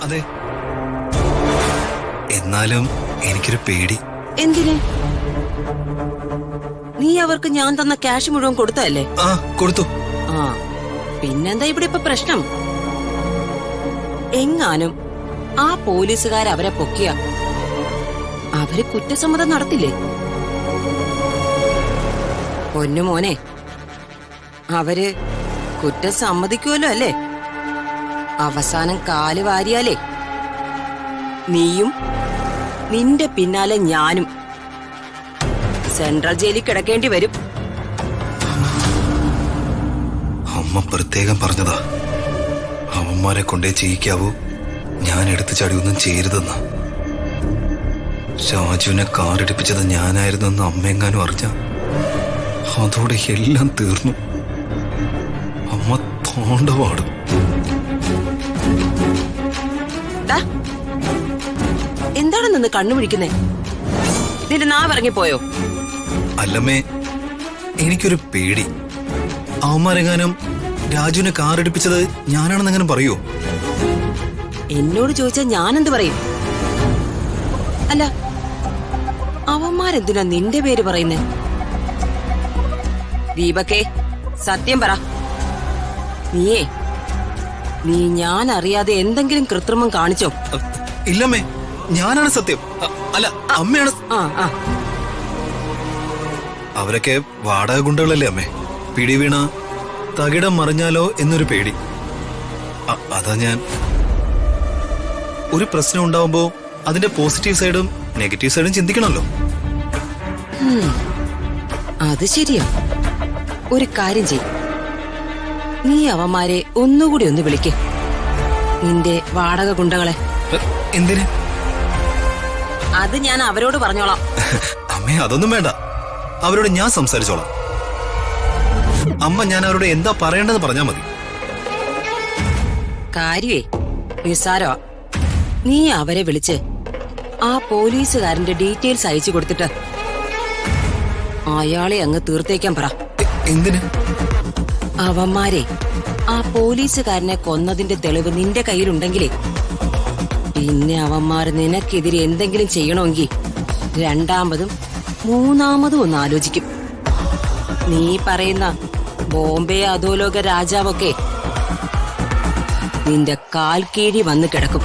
അതെ. എന്നാലും എനിക്കൊരു പേടി. എന്തിന്? നീ അവർക്ക് ഞാൻ തന്ന ക്യാഷ് മുഴുവൻ കൊടുത്തല്ലേ? ആ, കൊടുത്തു. ആ, പിന്നെന്താ ഇവിടെ ഇപ്പൊ പ്രശ്നം? എങ്ങാനും ആ പോലീസുകാരവരെ പൊക്കിയ അവര് കുറ്റസമ്മതം നടത്തില്ലേ? പൊന്നുമോനെ, അവര് കുറ്റം സമ്മതിക്കുമല്ലോ അല്ലേ? അവസാനം കാല് വാരിയാലേ നീയും നിന്റെ പിന്നാലെ ഞാനും സെൻട്രൽ ജയിലിൽ കിടക്കേണ്ടി വരും. അമ്മ പ്രത്യേകം പറഞ്ഞതാ, അവന്മാരെ കൊണ്ടേ ചെയ്യിക്കാവൂ, ഞാൻ എടുത്തു ചാടി ഒന്നും ചെയ്യരുതെന്ന്. രാജുവിനെ കാറടിപ്പിച്ചത് ഞാനായിരുന്നെന്ന് അമ്മയെങ്ങാനും അറിഞ്ഞ അതോടെ എല്ലാം തീർന്നു. അമ്മ തോണ്ടപാടും. എന്താണ് നിന്ന് കണ്ണുപിടിക്കുന്നേ? നിന്റെ നാവിറങ്ങിപ്പോയോ? അല്ലമ്മേ, എനിക്കൊരു പേടി. അവന്മാരെങ്ങാനും രാജുവിനെ കാറടിപ്പിച്ചത് ഞാനാണെന്നെങ്ങനെ പറയോ? എന്നോട് ചോദിച്ചാൽ ഞാനെന്ത് പറയും? അല്ല, അവന്മാരെന്തിനാ നിന്റെ പേര് പറയുന്നേ? ദീപക്കേ, സത്യം പറ. നീ ഞാൻ അറിയാതെ എന്തെങ്കിലും കൃത്രിമം കാണിച്ചോ? ഇല്ലമ്മേ, ഞാനാണ് സത്യം. അല്ല, അമ്മയാണ്. അവരൊക്കെ വാടക ഗുണ്ടകളല്ലേ അമ്മേ. പിടി വീണ തകിടം മറിഞ്ഞാലോ എന്നൊരു പേടി. അതാ ഞാൻ. ഒരു പ്രശ്നം ഉണ്ടാവുമ്പോ അതിന്റെ പോസിറ്റീവ് സൈഡും നെഗറ്റീവ് സൈഡും ചിന്തിക്കണമല്ലോ. അത് ശരിയാ. ഒരു കാര്യം ചെയ്, നീ അവന്മാരെ ഒന്നുകൂടി ഒന്ന് വിളിക്ക്, നിന്റെ വാടക ഗുണ്ടകളെ. എന്തിന്? അത് ഞാൻ അവരോട് പറഞ്ഞോളാം. അമ്മേ, അതൊന്നും വേണ്ട. അവരോട് ഞാൻ സംസാരിച്ചോളാം. അമ്മ ഞാൻ അവരോട് എന്താ പറയേണ്ടത് പറഞ്ഞാ മതി. കാര്യേ നിസ്സാരോ. നീ അവരെ വിളിച്ച് ആ പോലീസുകാരന്റെ ഡീറ്റെയിൽസ് അയച്ചു കൊടുത്തിട്ട് അയാളെ അങ്ങ് തീർത്തേക്കാൻ പറ. എന്തിന്? അവന്മാരെ ആ പോലീസുകാരനെ കൊന്നതിന്റെ തെളിവ് നിന്റെ കയ്യിലുണ്ടെങ്കിലേ പിന്നെ അവന്മാര് നിനക്കെതിരെ എന്തെങ്കിലും ചെയ്യണമെങ്കിൽ രണ്ടാമതും മൂന്നാമതും ഒന്ന് ആലോചിക്കും. നീ പറയുന്ന ബോംബെ അധോലോക രാജാവൊക്കെ നിന്റെ കാൽ കീഴി വന്ന് കിടക്കും.